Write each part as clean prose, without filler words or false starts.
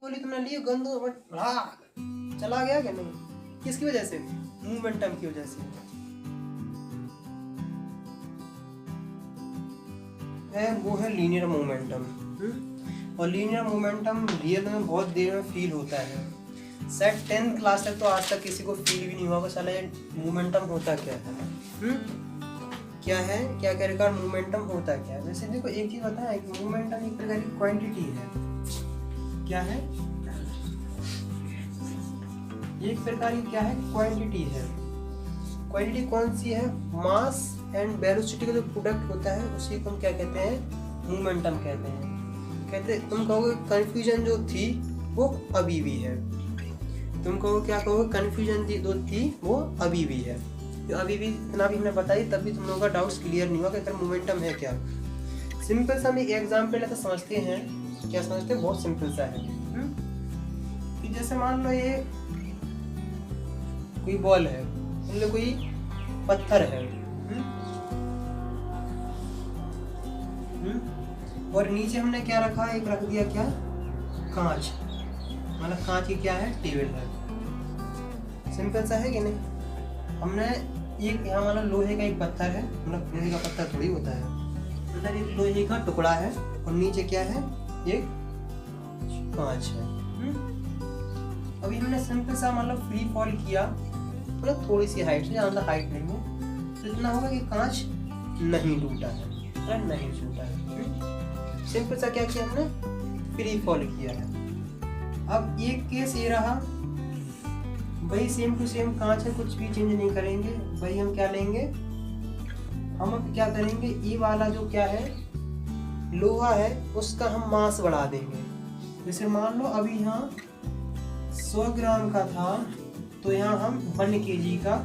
बोली तुमने लिए गंद चला गया क्या नहीं? किसकी वजह से? मोमेंटम की वजह से है, वो है लीनियर मोमेंटम। और लीनियर मोमेंटम रियल में बहुत देर में फील होता है। शायद 10th क्लास तक तो आज तक किसी को फील भी नहीं हुआ साला ये मोमेंटम होता क्या है। क्या है, क्या प्रकार मोमेंटम होता क्या है? वैसे देखो एक चीज बताया है कि मोमेंटम एक प्रकार की क्वांटिटी है। क्या है? एक प्रकार की क्या है? क्वांटिटी है। क्वांटिटी कौन सी है? मास एंड वेलोसिटी का जो प्रोडक्ट होता है उसी को हम क्या कहते हैं? मोमेंटम कहते हैं। कहते तुम कहोगे कंफ्यूजन जो थी वो अभी भी है। तुम कहोगे क्या कहोगे? कंफ्यूजन जो थी वो अभी भी है। तो अभी भी इतना भी हमने बताई तब भी तुम लोगों का डाउट्स क्लियर नहीं हुआ कि अगर मोमेंटम है क्या। सिंपल सा हम एक एग्जाम्पल लेकर समझते हैं। क्या समझते हैं? बहुत सिंपल सा है कि जैसे मान लो ये कोई बॉल है, मान लो कोई पत्थर है और नीचे हमने क्या रखा? एक रख दिया क्या? कांच। मतलब कांच की क्या है? टेबल है। सिंपल सा है कि नहीं? हमने एक यहाँ वाला लोहे का एक पत्थर है, मतलब लोहे का पत्थर थोड़ी होता है, मतलब एक लोहे का टुकड़ा है और नीचे क्या है? एक कांच है। अभी हमने सिंपल सा मतलब फ्री फॉल किया, मतलब थोड़ी सी हाइट से, ज़्यादा हाइट नहीं है, तो इतना होगा कि कांच नहीं टूटा है, नहीं टूटा है। सिंपल सा क्या किया हमने? फ्री फॉल किया है। अब एक केस ये रहा, वही सेम टू सेम कांच है, कुछ भी चेंज नहीं करेंगे, वही हम क्या लेंगे? हम अब क्या करेंगे? ये वाला जो क्या है? लोहा है, उसका हम मास बढ़ा देंगे। जैसे मान लो अभी यहाँ 100 ग्राम का था तो यहाँ हम 1 kg का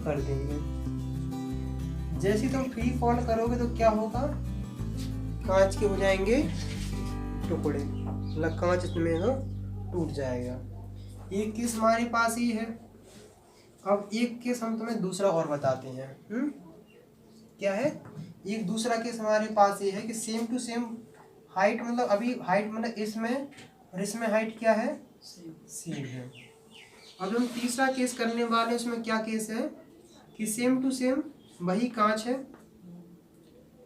कर देंगे। जैसे तुम फ्री फॉल करोगे तो क्या होगा? कांच के हो जाएंगे टुकड़े, मतलब कांच इसमें तो टूट जाएगा। एक केस हमारे पास ही है। अब एक केस हम तुम्हें दूसरा और बताते हैं। क्या है? एक दूसरा केस हमारे पास ये है कि सेम टू सेम हाइट, मतलब अभी हाइट मतलब इसमें और इसमें हाइट क्या है? सेम है। अब हम तीसरा केस करने वाले, उसमें क्या केस है कि सेम टू सेम वही कांच है,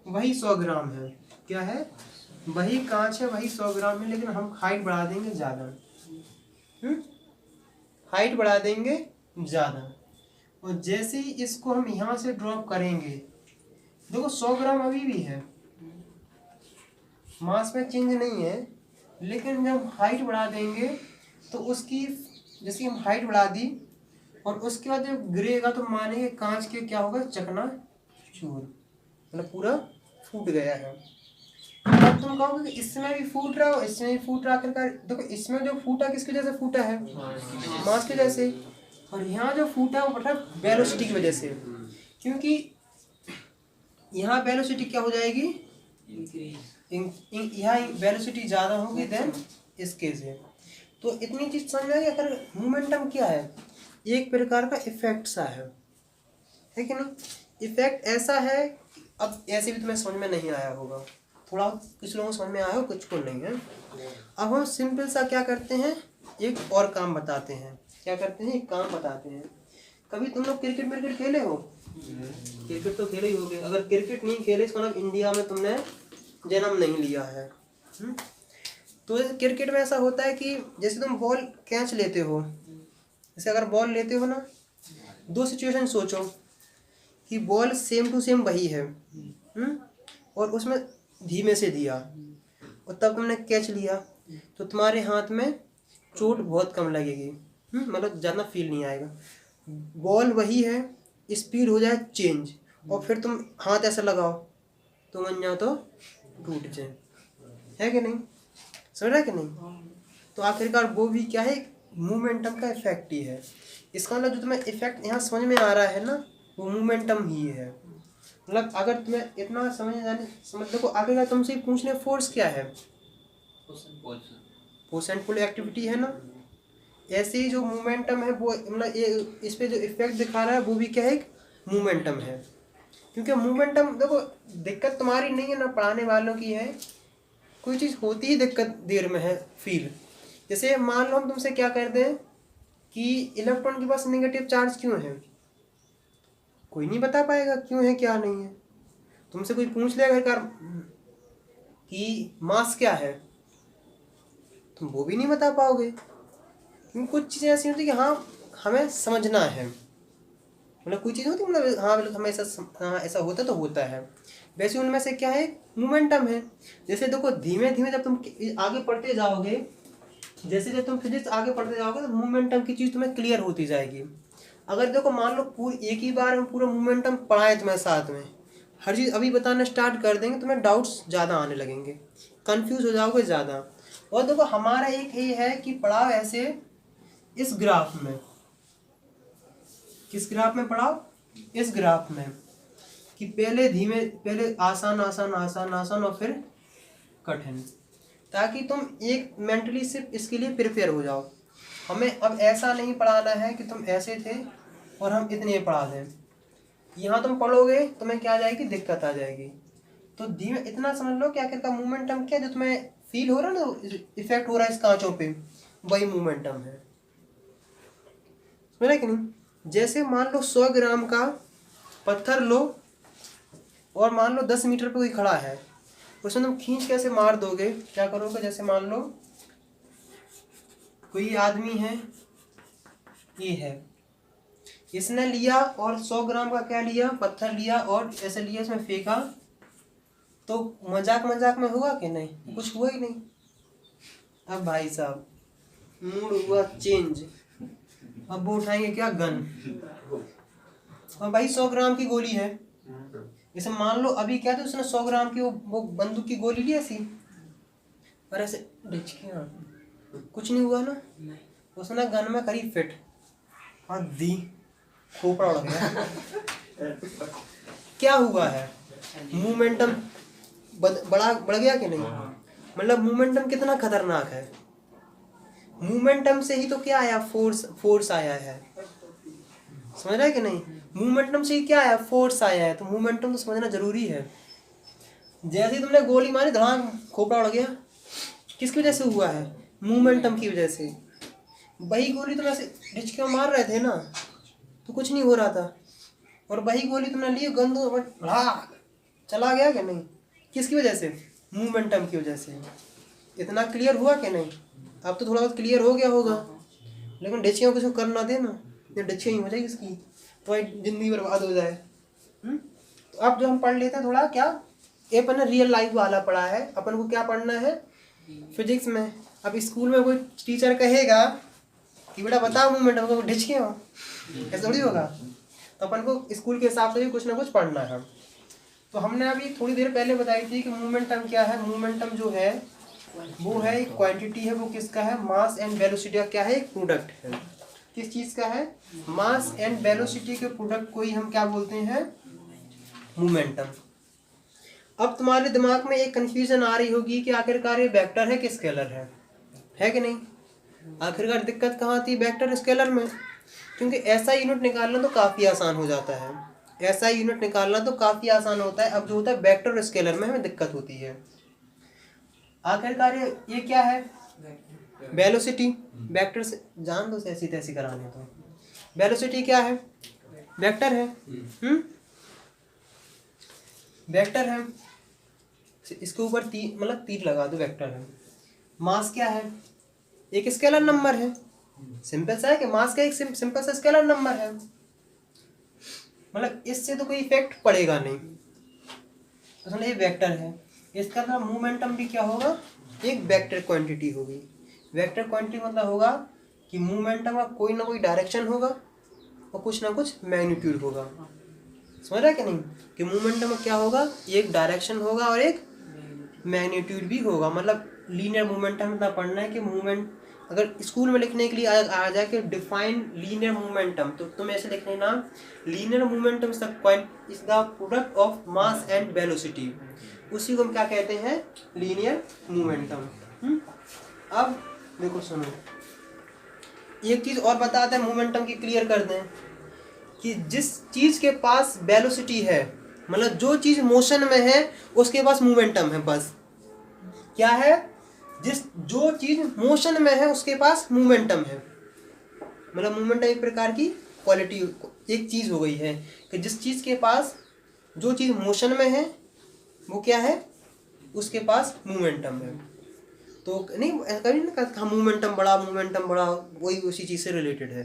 वही 100 ग्राम है। क्या है? वही कांच है, वही 100 ग्राम है, लेकिन हम हाइट बढ़ा देंगे ज़्यादा। हाइट बढ़ा देंगे ज़्यादा। और जैसे ही इसको हम यहाँ से ड्रॉप करेंगे, देखो 100 ग्राम अभी भी है, मास में चेंज नहीं है, लेकिन जब हाइट बढ़ा देंगे तो उसकी, जैसे हम हाइट बढ़ा दी और उसके बाद जब गिरेगा तो मानेंगे कांच के क्या होगा? चकना चूर, मतलब पूरा फूट गया है। अब तुम कहोगे कि इसमें भी फूट रहा हो, इसमें भी फूट रहा कर, देखो इसमें जो फूटा किसकी वजह से फूटा है? मास की वजह से। और यहाँ जो फूटा है वो मतलब वेलोसिटी की वजह से, क्योंकि यहाँ वेलोसिटी क्या हो जाएगी? यहाँ वेलोसिटी ज़्यादा होगी देन इसके से। तो इतनी चीज़ समझ में आ गई। अगर मोमेंटम क्या है? एक प्रकार का इफेक्ट सा है कि नहीं? इफेक्ट ऐसा है, अब ऐसे भी तुम्हें समझ में नहीं आया होगा, थोड़ा कुछ लोगों को समझ में आया हो, कुछ को नहीं है। अब हम सिंपल सा क्या करते हैं? एक और काम बताते हैं। क्या करते हैं? एक काम बताते हैं। कभी तुम लोग क्रिकेट खेले हो? क्रिकेट तो खेले ही होगे। अगर क्रिकेट नहीं खेले इसका मतलब इंडिया में तुमने जन्म नहीं लिया है। तो क्रिकेट में ऐसा होता है कि जैसे तुम बॉल कैच लेते हो, जैसे अगर बॉल लेते हो ना, दो सिचुएशन सोचो कि बॉल सेम टू सेम वही है और उसमें धीमे से दिया और तब तुमने कैच लिया, तो तुम्हारे हाथ में चोट बहुत कम लगेगी, मतलब ज़्यादा फील नहीं आएगा। बॉल वही है, स्पीड हो जाए चेंज और फिर तुम हाथ ऐसा लगाओ तो मन जाओ तो टूट जाए, है कि नहीं? समझ रहा है कि नहीं? तो आखिरकार वो भी क्या है? मोमेंटम का इफेक्ट ही है। इसका मतलब जो तुम्हें इफेक्ट यहाँ समझ में आ रहा है ना, वो मोमेंटम ही है। मतलब अगर तुम्हें इतना समझ देखो, आखिरकार तुमसे पूछने फोर्स क्या है? पुश एंड पुल एक्टिविटी है ना। ऐसे ही जो मोमेंटम है वो, मतलब इस पे जो इफेक्ट दिखा रहा है वो भी क्या है? एक मोमेंटम है। क्योंकि मोमेंटम देखो, दिक्कत तुम्हारी नहीं है ना, पढ़ाने वालों की है। कोई चीज़ होती ही दिक्कत देर में है फील, जैसे मान लो हम तुमसे क्या करते हैं कि इलेक्ट्रॉन के पास नेगेटिव चार्ज क्यों है, कोई नहीं बता पाएगा क्यों है क्या नहीं है। तुमसे कोई पूछ ले अगर कि मास क्या है, तुम वो भी नहीं बता पाओगे, क्योंकि कुछ चीज़ें ऐसी होती है कि हाँ हमें समझना है, मतलब कोई चीज़ होती है मतलब हाँ बिल्कुल हमें ऐसा होता तो होता है। वैसे उनमें से क्या है, मोमेंटम है। जैसे देखो धीमे धीमे जब तुम आगे पढ़ते जाओगे, जैसे जब तुम फिजिक्स आगे पढ़ते जाओगे तो मोमेंटम की चीज़ तुम्हें क्लियर होती जाएगी। अगर देखो मान लो पूरी एक ही बार में पूरा मोमेंटम पढ़ाएं तुम्हें साथ में, हर चीज़ अभी बताना स्टार्ट कर देंगे, तुम्हें डाउट्स ज़्यादा आने लगेंगे, कंफ्यूज हो जाओगे ज़्यादा। और देखो हमारा एक ये है कि पढ़ाओ ऐसे इस ग्राफ में, किस ग्राफ में पढ़ाओ, इस ग्राफ में, कि पहले धीमे, पहले आसान आसान आसान आसान और फिर कठिन, ताकि तुम एक मेंटली सिर्फ इसके लिए प्रिपेयर हो जाओ। हमें अब ऐसा नहीं पढ़ाना है कि तुम ऐसे थे और हम इतने पढ़ा दें, यहाँ तुम पढ़ोगे तुम्हें क्या आ जाएगी, दिक्कत आ जाएगी। तो धीमे इतना समझ लो कि आखिर का मोमेंटम क्या, जो तुम्हें फील हो रहा है ना, इफेक्ट हो रहा है इस कांचों पे, वही मोमेंटम है, समझ रहे कि नहीं। जैसे मान लो 100 ग्राम का पत्थर लो और मान लो 10 मीटर पे कोई खड़ा है, उसमें तुम खींच कैसे मार दोगे, क्या करोगे, जैसे मान लो कोई आदमी है, ये है, इसने लिया और 100 ग्राम का क्या लिया, पत्थर लिया और ऐसे लिया, इसमें फेंका, तो मजाक मजाक में हुआ कि नहीं, कुछ हुआ ही नहीं। अब भाई साहब मूड हुआ चेंज, अब वो उठाएंगे क्या, गन, और भाई 100 ग्राम की गोली है। जैसे मान लो अभी क्या था, उसने 100 ग्राम की वो बंदूक की गोली ली ऐसी और ऐसे डिचकियां, कुछ नहीं हुआ ना, उसने गन में करी फिट और दी, खोपड़ा उड़ गया। क्या हुआ है, मोमेंटम बढ़ गया कि नहीं। मतलब मोमेंटम कितना खतरनाक है, मोमेंटम से ही तो क्या आया, फोर्स आया है, समझ रहे हैं कि नहीं। मोमेंटम से ही क्या आया, फोर्स आया है, तो मोमेंटम तो समझना जरूरी है। जैसे ही तुमने गोली मारी धड़ाम, खोपड़ा उड़ गया, किसकी वजह से हुआ है, मोमेंटम की वजह से। वही गोली तुम ऐसे डिचकियां मार रहे थे ना, तो कुछ नहीं हो रहा था, और वही गोली तुमने ली गंदो चला गया कि नहीं, किसकी वजह से, मोमेंटम की वजह से। इतना क्लियर हुआ कि नहीं, अब तो थोड़ा बहुत क्लियर हो गया होगा, लेकिन डिचकियां कुछ कर ना देना, ये डिचकियां ही हो जाएगी इसकी, तो जिंदगी बर्बाद हो जाए। तो अब जो हम पढ़ लेते हैं थोड़ा क्या, ये अपन ने रियल लाइफ वाला पढ़ा है, अपन को क्या पढ़ना है फिजिक्स में। अब स्कूल में कोई टीचर कहेगा कि बेटा बताओ मोमेंटम को, ढिचके हो, ऐसा थोड़ी होगा। तो अपन को स्कूल के हिसाब से भी कुछ ना कुछ पढ़ना है। तो हमने अभी थोड़ी देर पहले बताई थी कि मोमेंटम क्या है। मोमेंटम जो है वो है एक क्वांटिटी है, वो किसका है, मास एंड वेलोसिटी का क्या है, एक प्रोडक्ट है। किस चीज़ का है, मास एंड वेलोसिटी के प्रोडक्ट को ही हम क्या बोलते हैं, मोमेंटम। अब तुम्हारे दिमाग में एक कंफ्यूजन आ रही होगी कि आखिरकार ये वेक्टर है कि स्केलर है कि नहीं। आखिरकार दिक्कत कहाँ थी, वेक्टर स्केलर में, क्योंकि ऐसा यूनिट निकालना तो काफ़ी आसान हो जाता है, ऐसा यूनिट निकालना तो काफ़ी आसान होता है। अब जो होता है वेक्टर स्केलर में हमें दिक्कत होती है। आखिरकार ये क्या है, वेलोसिटी, वेक्टर से जान दो, ऐसी तैसी कराने तो वेलोसिटी क्या है, वेक्टर है, वेक्टर है, इसके ऊपर मतलब तीर लगा दो, वेक्टर है। मास क्या है, एक स्केलर नंबर है, सिंपल सा है कि मास का एक सिंपल सा स्केलर नंबर है, मतलब इससे तो कोई इफेक्ट पड़ेगा नहीं, तो ये वेक्टर है। इसका मतलब मोमेंटम भी क्या होगा, एक वेक्टर क्वांटिटी होगी। वेक्टर क्वांटिटी मतलब होगा कि मोमेंटम का कोई ना कोई डायरेक्शन होगा और कुछ ना कुछ मैग्नीट्यूड होगा, समझ रहा है कि नहीं, कि मोमेंटम में क्या होगा, एक डायरेक्शन होगा और एक मैग्नीट्यूड भी होगा। मतलब लीनियर मोमेंटम इतना पढ़ना है कि मूवमेंट अगर स्कूल में लिखने के लिए आ जाए कि डिफाइन लीनियर मोमेंटम, तो तुम ऐसे लिख लेना, linear momentum is the product of mass and velocity. उसी को हम क्या कहते हैं, लीनियर मोमेंटम। अब देखो सुनो, एक चीज़ और बताते हैं मोमेंटम की, क्लियर कर दें कि जिस चीज़ के पास वेलोसिटी है, मतलब जो चीज़ मोशन में है उसके पास मोमेंटम है। बस क्या है, जो चीज मोशन में है उसके पास मोमेंटम है, मतलब मोमेंटम एक प्रकार की क्वालिटी एक चीज हो गई है कि जिस चीज के पास जो चीज मोशन में है वो क्या है, उसके पास मोमेंटम है। तो नहीं कभी ना कहा मोमेंटम बढ़ा वही उसी चीज से रिलेटेड है।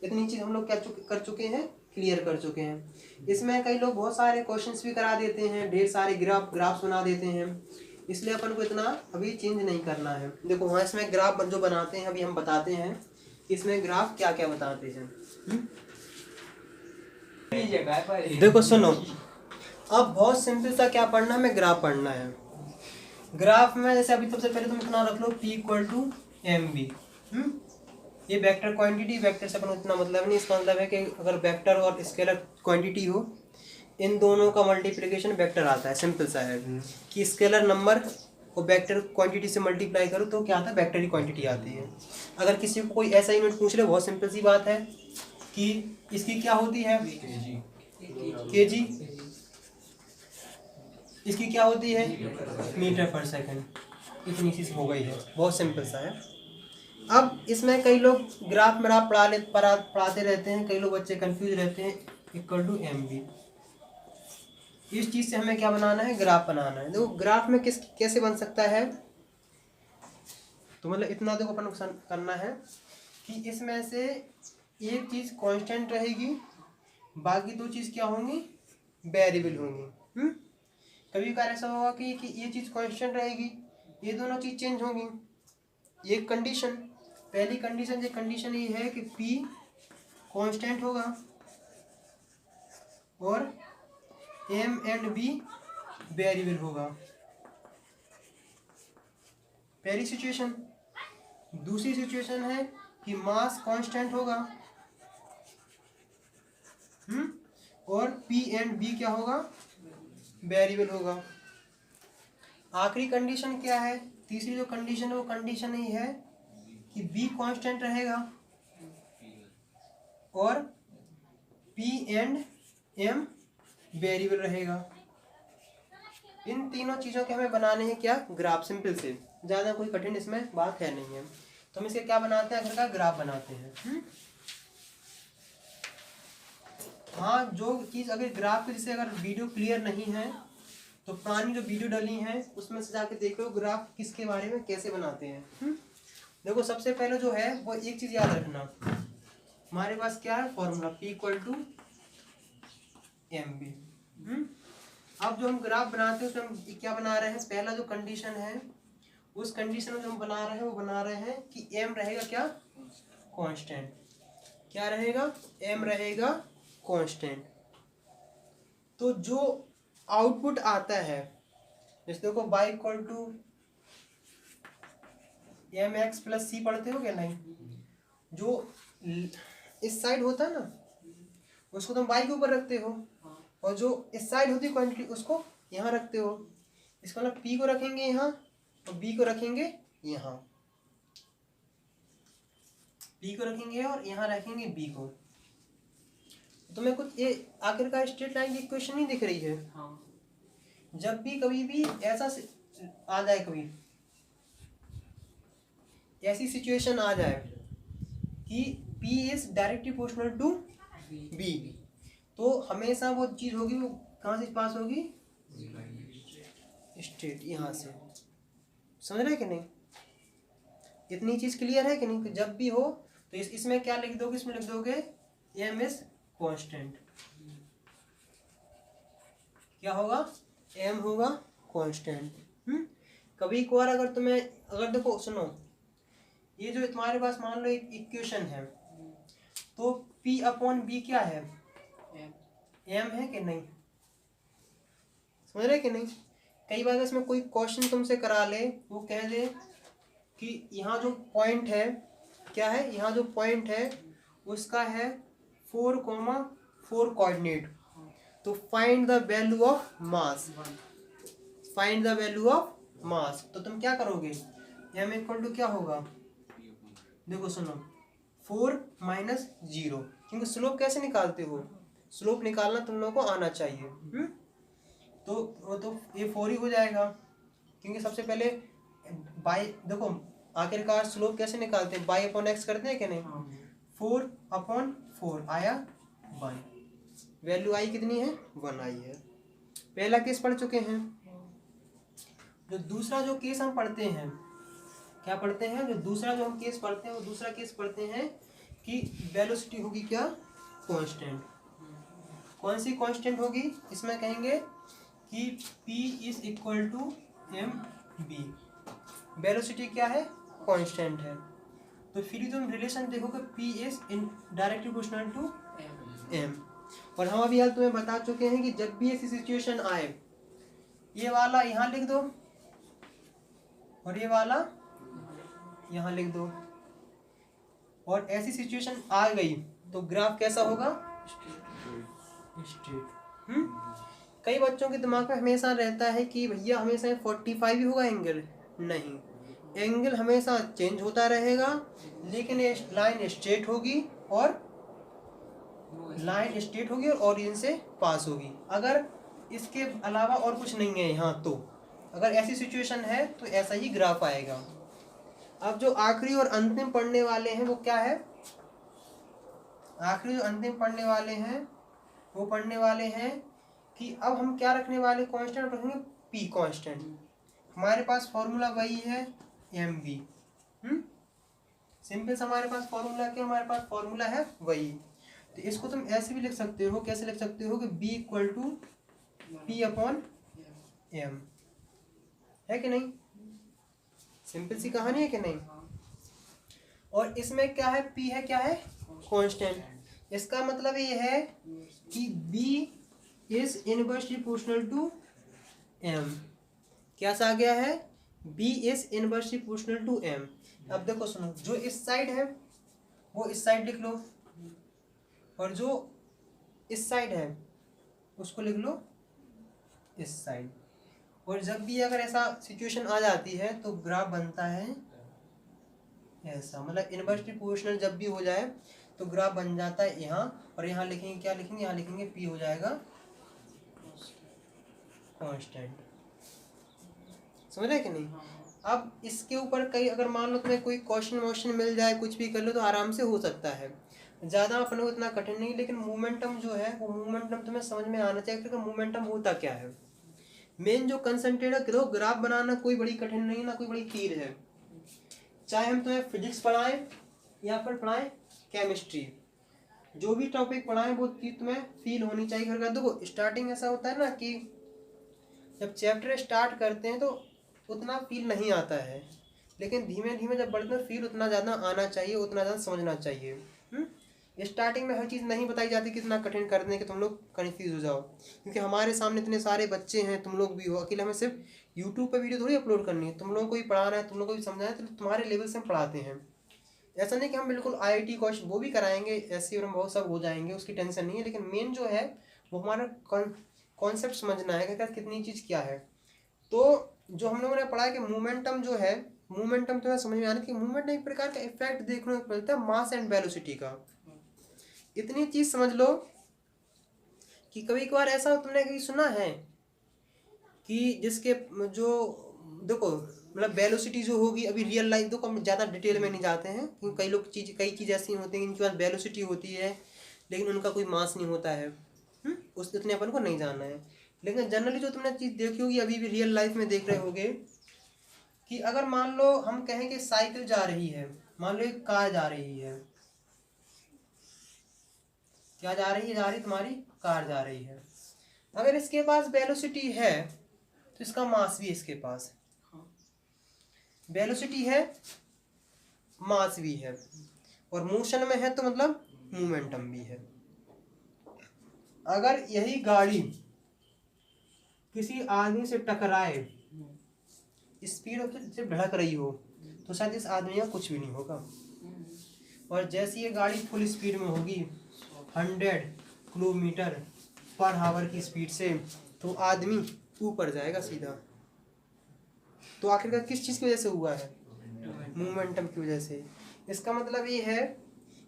इतनी चीज हम लोग क्या कर चुके हैं, क्लियर कर चुके हैं। इसमें कई लोग बहुत सारे क्वेश्चंस भी करा देते हैं, ढेर सारे ग्राफ्स बना देते हैं, इसलिए अपन को इतना अभी चेंज नहीं करना है। देखो हाँ इसमें ग्राफ जो बनाते हैं अभी हम बताते हैं कि इसमें ग्राफ क्या क्या बताते हैं। देखो सुनो, अब बहुत सिंपल सा क्या पढ़ना है, हमें ग्राफ पढ़ना है। ग्राफ में जैसे अभी सबसे पहले तुम इतना रख लो P = mb। ये वेक्टर क्वांटिटी, वेक्टर से अपन इतना मतलब नहीं, इसका मतलब है कि अगर वेक्टर और स्केलर क्वांटिटी हो इन दोनों का मल्टीप्लिकेशन वेक्टर आता है। सिंपल सा है कि स्केलर नंबर और वेक्टर क्वांटिटी से मल्टीप्लाई करो तो क्या आता है, वेक्टर की क्वांटिटी आती है। अगर किसी को कोई ऐसा यूनिट पूछ ले, बहुत सिंपल सी बात है कि इसकी क्या होती है, kg, इसकी क्या होती है, मीटर/सेकंड। इतनी सी हो गई है, बहुत सिंपल सा है। अब इसमें कई लोग ग्राफ में पढ़ाते रहते हैं, कई लोग बच्चे कंफ्यूज रहते हैं, = mb। इस चीज से हमें क्या बनाना है, ग्राफ बनाना है। देखो ग्राफ में कैसे बन सकता है, तो मतलब इतना देखो अपन करना है कि इसमें से एक चीज कांस्टेंट रहेगी, बाकी दो चीज क्या होंगी, वेरिएबल होंगी। कभी कभार ऐसा होगा कि ये चीज कांस्टेंट रहेगी, ये दोनों चीज चेंज होंगी। ये कंडीशन, पहली कंडीशन ये है कि P कांस्टेंट होगा और M and B वेरिएबल होगा, पहली सिचुएशन। दूसरी सिचुएशन है कि मास कांस्टेंट होगा और P and B क्या होगा, वेरिएबल होगा। आखिरी कंडीशन क्या है, तीसरी जो कंडीशन है वो कंडीशन ही है कि B कांस्टेंट रहेगा और P and M वेरिएबल रहेगा। इन तीनों चीज़ों के हमें बनाने हैं क्या, ग्राफ। सिंपल से, ज़्यादा कोई कठिन इसमें बात है नहीं है। तो हम इसके क्या बनाते हैं, आखिर का ग्राफ बनाते हैं। हाँ जो चीज़ अगर ग्राफ के जैसे अगर वीडियो क्लियर नहीं है तो पुरानी जो वीडियो डाली है उसमें से जाके देख लो ग्राफ किसके बारे में कैसे बनाते हैं। देखो सबसे पहले जो है वो एक चीज़ याद रखना, हमारे पास क्या है फॉर्मूला P = mb। अब जो हम ग्राफ बनाते हैं उसमें हम क्या बना रहे हैं, पहला जो कंडीशन है उस कंडीशन में जो हम बना रहे हैं वो बना रहे हैं कि m रहेगा क्या, कांस्टेंट। क्या रहेगा, m रहेगा कांस्टेंट। तो जो आउटपुट आता है, जैसे देखो y = mx + c पढ़ते हो क्या, नहीं, जो इस साइड होता है ना उसको तुम y के ऊपर रखते हो और जो इस साइड होती है क्वांटिटी उसको यहाँ रखते हो। इसका मतलब p को रखेंगे यहाँ और b को रखेंगे यहाँ, p को रखेंगे और यहाँ रखेंगे b को। तुम्हें कुछ ये आखिरकार स्ट्रेट लाइन की इक्वेशन नहीं दिख रही है। जब भी कभी भी ऐसा आ जाए, कभी ऐसी सिचुएशन आ जाए कि P is directly proportional to B, तो हमेशा वो चीज़ होगी, वो कहाँ से पास होगी, स्ट्रेट यहाँ से। समझ रहे कि नहीं, इतनी चीज़ क्लियर है कि नहीं। तो जब भी हो तो इसमें क्या लिख दोगे, इसमें लिख दोगे m इज कांस्टेंट। क्या होगा, m होगा कांस्टेंट। कभी कभार अगर तुम्हें, अगर देखो सुनो, ये जो तुम्हारे पास मान लो एक इक्वेशन है तो P/B क्या है, m है कि नहीं, समझ रहे कि नहीं। कई बार इसमें कोई क्वेश्चन तुमसे करा ले, वो कह दे कि यहाँ जो पॉइंट है क्या है, यहाँ जो पॉइंट है उसका है 4,4 कोऑर्डिनेट, तो find the value of mass, find the value of mass. तो तुम क्या करोगे, m = क्या होगा, देखो सुनो 4 - 0, क्योंकि स्लोप कैसे निकालते हो, स्लोप निकालना तुम लोगों को आना चाहिए। तो ये 4 ही हो जाएगा, क्योंकि सबसे पहले बाई, देखो आखिरकार स्लोप कैसे निकालते हैं, बाई अपॉन एक्स करते हैं कि नहीं, 4/4 आया 1, वैल्यू आई कितनी है 1 आई है। पहला केस पढ़ चुके हैं। जो दूसरा जो केस हम पढ़ते हैं, क्या पढ़ते हैं, जो दूसरा जो हम केस पढ़ते हैं वो दूसरा केस पढ़ते हैं कि वेलोसिटी होगी क्या, कांस्टेंट। कौन सी कांस्टेंट होगी, इसमें कहेंगे कि P is equal to mv, velocity क्या है, कांस्टेंट है। तो फिर तुम रिलेशन देखोगे P is in directly proportional to m। और हम अभी हाल तुम्हें बता चुके हैं कि जब भी ऐसी सिचुएशन आए, ये वाला यहाँ लिख दो और ये वाला यहाँ लिख दो, और ऐसी सिचुएशन आ गई तो ग्राफ कैसा होगा, स्ट्रेट। कई बच्चों के दिमाग में हमेशा रहता है कि भैया हमेशा 45 ही होगा एंगल, नहीं, एंगल हमेशा चेंज होता रहेगा, लेकिन ये लाइन स्ट्रेट होगी और ओरिजिन से पास होगी। अगर इसके अलावा और कुछ नहीं है यहाँ, तो अगर ऐसी सिचुएशन है तो ऐसा ही ग्राफ आएगा। अब जो आखिरी और अंतिम पढ़ने वाले हैं वो क्या है, आखिरी जो अंतिम पढ़ने वाले हैं वो पढ़ने वाले हैं कि अब हम क्या रखने वाले, कांस्टेंट रखेंगे P कांस्टेंट। हमारे पास फॉर्मूला वही है mv। सिंपल सा हमारे पास फॉर्मूला क्या, हमारे पास फॉर्मूला है वही। तो इसको तुम ऐसे भी लिख सकते हो, कैसे लिख सकते हो कि b इक्वल टू P/m, है कि नहीं, सिंपल सी कहानी है कि नहीं। और इसमें क्या है, P है क्या है, कांस्टेंट। इसका मतलब ये है कि B is inversely proportional to m। क्या सा आ गया है, B is inversely proportional to m। अब देखो सुनो, जो इस साइड है वो इस साइड लिख लो, और जो इस साइड है उसको लिख लो इस साइड। और जब भी अगर ऐसा सिचुएशन आ जाती है तो ग्राफ बनता है ऐसा, मतलब इनवर्सली प्रोपोर्शनल जब भी हो जाए तो ग्राफ बन जाता है यहाँ, और यहाँ लिखेंगे क्या लिखेंगे, यहाँ लिखेंगे P हो जाएगा कांस्टेंट। समझ रहे कि नहीं। अब इसके ऊपर कई, अगर मान लो तुम्हें कोई क्वेश्चन मिल जाए, कुछ भी कर लो तो आराम से हो सकता है, ज़्यादा अपने को इतना कठिन नहीं, लेकिन मोमेंटम जो है वो मोमेंटम तुम्हें समझ में आना चाहिए कि मोमेंटम होता क्या है। मेन जो कंसंट्रेट है, देखो ग्राफ बनाना कोई बड़ी कठिन नहीं, ना कोई बड़ी तीर है। चाहे हम तुम्हें फिजिक्स पढ़ाएं या फिर पढ़ाएं केमिस्ट्री, जो भी टॉपिक पढ़ाएं वो चीज़ तुम्हें फील होनी चाहिए। देखो स्टार्टिंग ऐसा होता है ना कि जब चैप्टर स्टार्ट करते हैं तो उतना फील नहीं आता है, लेकिन धीमे धीमे जब बढ़ते हैं फील उतना ज़्यादा आना चाहिए, उतना ज़्यादा समझना चाहिए। स्टार्टिंग में हर चीज़ नहीं बताई जाती, कितना कठिन कर दें कि तुम लोग कन्फ्यूज हो जाओ, क्योंकि हमारे सामने इतने सारे बच्चे हैं, तुम लोग भी हो, अकेले हमें सिर्फ यूट्यूब पे वीडियो थोड़ी अपलोड करनी है, तुम लोगों को भी पढ़ाना है, तुम लोगों को भी समझाना है, तो तुम्हारे लेवल से हम पढ़ाते हैं। ऐसा नहीं कि हम बिल्कुल IIT क्वेश्चन वो भी कराएंगे, ऐसे और हम बहुत सब हो जाएंगे, उसकी टेंशन नहीं है, लेकिन मेन जो है वो हमारा कॉन्सेप्ट समझना है कि कितनी चीज़ क्या है। तो जो हम लोगों ने पढ़ा है कि मोमेंटम जो है, मोमेंटम तो समझ में आना कि मूवमेंट एक प्रकार का इफेक्ट देखने को मिलता है मास एंड वेलोसिटी का। इतनी चीज़ समझ लो कि कभी कभार ऐसा तुमने कहीं सुना है कि जिसके जो देखो मतलब वेलोसिटी जो होगी, अभी रियल लाइफ देखो हम ज़्यादा डिटेल में नहीं जाते हैं, क्योंकि कई चीज़ ऐसी होती हैं जिनके पास वेलोसिटी होती है लेकिन उनका कोई मास नहीं होता है, उस इतने अपन को नहीं जानना है। लेकिन जनरली जो तुमने चीज़ देखी होगी, अभी भी रियल लाइफ में देख रहे होगे कि अगर मान लो हम कहें कि साइकिल जा रही है, मान लो एक कार जा रही है, क्या जा रही है, तुम्हारी कार जा रही है। अगर इसके पास वेलोसिटी है तो इसका मास भी इसके पास वेलोसिटी है, मास भी है, और मोशन में है तो मतलब मोमेंटम भी है। अगर यही गाड़ी किसी आदमी से टकराए, स्पीड से भड़क रही हो, तो शायद इस आदमी का कुछ भी नहीं होगा, और जैसी ये गाड़ी फुल स्पीड में होगी 100 किलोमीटर पर आवर की स्पीड से, तो आदमी ऊपर जाएगा सीधा। तो आखिरकार किस चीज़ की वजह से हुआ है, मोमेंटम की वजह से। इसका मतलब ये है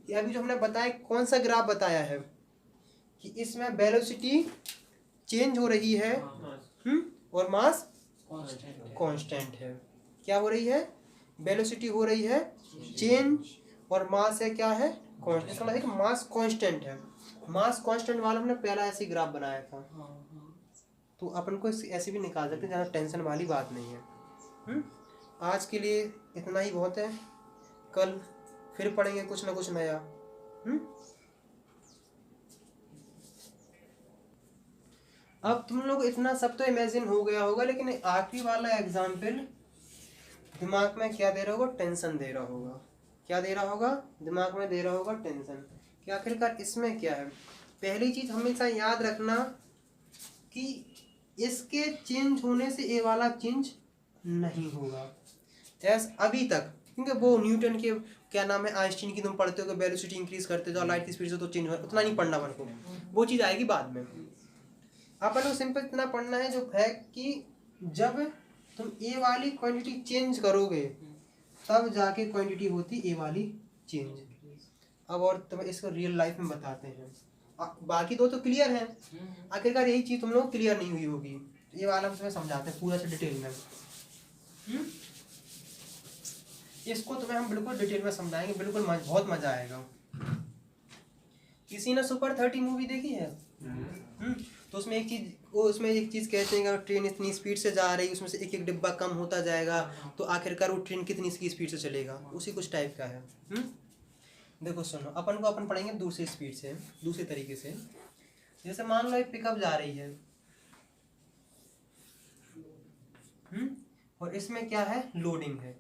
कि अभी जो हमने बताया, कौन सा ग्राफ बताया है कि इसमें वेलोसिटी चेंज हो रही है और मास कांस्टेंट है। क्या हो रही है, वेलोसिटी हो रही है चेंज, और मास है क्या है, कांस्टेंट। इसका मतलब है कि मास कांस्टेंट है। मास कांस्टेंट वाला हमने पहला ऐसे ग्राफ बनाया था, तो अपन को ऐसे भी निकाल सकते हैं, ज़्यादा टेंशन वाली बात नहीं है। आज के लिए इतना ही बहुत है, कल फिर पढ़ेंगे कुछ ना कुछ नया। अब तुम लोग इतना सब तो इमेजिन हो गया होगा, लेकिन आखिरी वाला एग्जाम्पल दिमाग में क्या दे रहा होगा, टेंशन दे रहा होगा। क्या दे रहा होगा, दिमाग में दे रहा होगा टेंशन। कि आखिरकार इसमें क्या है। पहली चीज हमेशा याद रखना कि इसके चेंज होने से ए वाला चेंज नहीं होगा अभी तक, क्योंकि वो न्यूटन के क्या नाम है, आइंस्टीन की तुम पढ़ते हो कि वेलोसिटी इंक्रीज करते जाओ लाइट की स्पीड से तो चेंज हो, उतना नहीं पढ़ना अपन को, वो चीज़ आएगी बाद में। अपन को सिंपल इतना पढ़ना है जो फैक्ट कि जब तुम ए वाली क्वांटिटी चेंज करोगे तब जाके क्वांटिटी होती ए वाली चेंज। अब और तुम्हें इसको रियल लाइफ में बताते हैं, बाकी दो तो क्लियर है, आखिरकार यही चीज़ तुम लोग क्लियर नहीं हुई होगी, ये वाला हम तुम्हें समझाते हैं पूरा से डिटेल में। इसको तुम्हें हम बिल्कुल डिटेल में समझाएंगे, बिल्कुल बहुत मजा आएगा। किसी ने सुपर 30 मूवी देखी है? तो उसमें एक चीज़ कहते हैं कि ट्रेन इतनी स्पीड से जा रही है, उसमें से एक एक डिब्बा कम होता जाएगा, तो आखिरकार वो ट्रेन कितनी की स्पीड से चलेगा, उसी कुछ टाइप का है। देखो सुनो, अपन पढ़ेंगे दूसरी स्पीड से, दूसरे तरीके से। जैसे मान लो एक पिकअप जा रही है, और इसमें क्या है, लोडिंग है।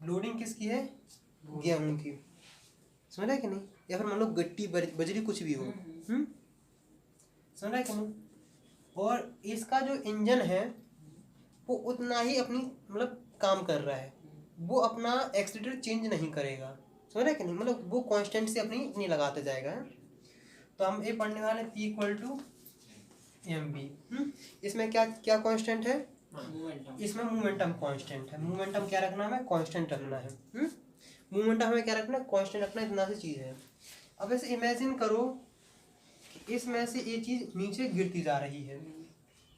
लोडिंग किसकी है, गेहूं की, समझ रहे कि नहीं, या फिर मान लो गट्टी बजरी कुछ भी हो, समझ रहे कि नहीं। और इसका जो इंजन है वो उतना ही अपनी मतलब काम कर रहा है, वो अपना एक्सीलरेटर चेंज नहीं करेगा, समझ रहे कि नहीं, मतलब वो कांस्टेंट से अपनी लगाते जाएगा। तो हम ये पढ़ने वाले P = mv। इसमें क्या क्या कांस्टेंट है, इसमें मोमेंटम कांस्टेंट है। मोमेंटम क्या रखना है, कांस्टेंट रखना है। मोमेंटम हमें क्या रखना है, कांस्टेंट रखना है, इतना सी चीज़ है। अब ऐसे इमेजिन करो कि इसमें से ये चीज़ नीचे गिरती जा रही है,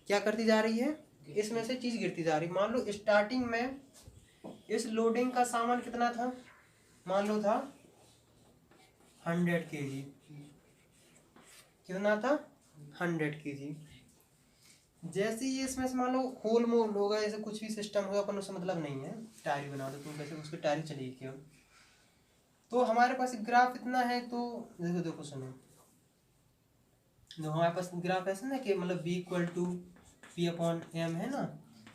क्या करती जा रही है, इसमें से चीज़ गिरती जा रही है। मान लो स्टार्टिंग में इस लोडिंग का सामान कितना था, मान लो था 100 kg, कितना था 100 kg। जैसे ही इसमें से मान लो होल मोल होगा, ऐसे कुछ भी सिस्टम होगा, अपन उससे मतलब नहीं है, टायर बना दो तुम, वैसे उसकी टायर चलेगी क्यों। तो हमारे पास ग्राफ इतना है, तो देखो सुनो, जो हमारे पास ग्राफ ऐसा ना कि मतलब B = P/m है ना,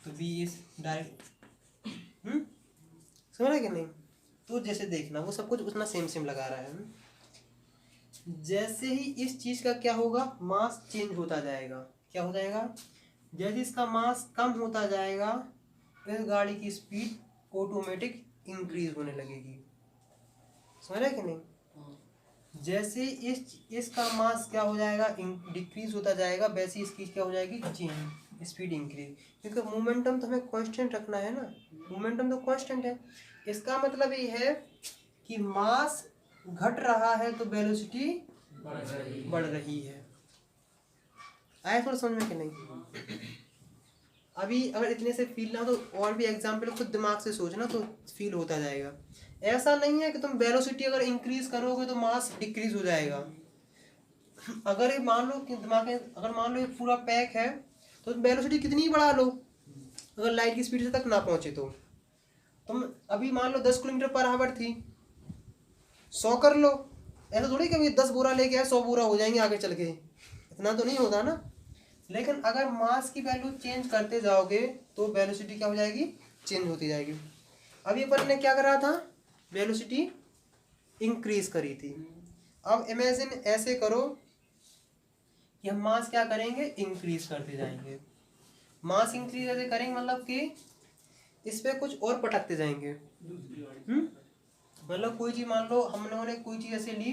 तो B इस डायरेक्ट, समझ रहे कि नहीं। तो जैसे देखना वो सब कुछ उतना सेम लगा रहा है। जैसे ही इस चीज़ का क्या होगा, मास चेंज होता जाएगा, क्या हो जाएगा, जैसे इसका मास कम होता जाएगा इस गाड़ी की स्पीड ऑटोमेटिक इंक्रीज होने लगेगी, समझ रहे कि नहीं। जैसे इसका मास क्या हो जाएगा, डिक्रीज होता जाएगा, वैसे इसकी क्या हो जाएगी, चेंज, स्पीड इंक्रीज, क्योंकि मोमेंटम तो हमें कांस्टेंट रखना है ना, मोमेंटम तो कांस्टेंट है। इसका मतलब ये है कि मास घट रहा है तो वेलोसिटी बढ़ रही है। आया थोड़ा समझ में कि नहीं। अभी अगर इतने से फील ना, तो और भी एग्जाम्पल खुद दिमाग से सोचना तो फील होता जाएगा। ऐसा नहीं है कि तुम वेलोसिटी अगर इंक्रीज करोगे तो मास डिक्रीज हो जाएगा। अगर ये मान लो कि दिमाग में, अगर मान लो ये पूरा पैक है तो तुम वेलोसिटी कितनी ही बढ़ा लो, अगर लाइट की स्पीड से तक ना पहुंचे तो तुम अभी मान लो 10 km/h थी, 100 कर लो। ऐसा थोड़ी कभी 10 बोरा लेके आए 100 बोरा हो जाएंगे आगे चल के, इतना तो नहीं होता ना। लेकिन अगर मास की वैल्यू चेंज करते जाओगे तो वेलोसिटी क्या हो जाएगी, चेंज होती जाएगी। अभी अपन ने क्या करा था, वेलोसिटी इंक्रीज करी थी। अब इमेजिन ऐसे करो कि हम मास क्या करेंगे, इंक्रीज करते जाएंगे। मास इंक्रीज ऐसे करेंगे मतलब कि इस पे कुछ और पटकते जाएंगे। मतलब कोई चीज़ मान लो हम लोगों ने कोई चीज़ ऐसे ली,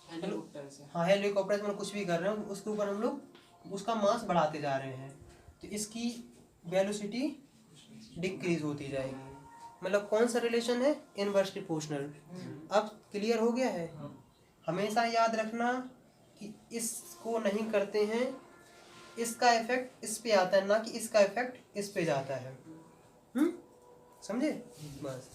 हाँ हेलीकॉप्टर से, मतलब कुछ भी कर रहे हैं उसके ऊपर हम लोग उसका मास बढ़ाते जा रहे हैं, तो इसकी वेलोसिटी डिक्रीज होती जाएगी। मतलब कौन सा रिलेशन है, इनवर्स प्रोपोर्शनल। अब क्लियर हो गया है। हमेशा याद रखना कि इसको नहीं करते हैं, इसका इफेक्ट इस पे आता है, ना कि इसका इफेक्ट इस पे जाता है। समझे? बस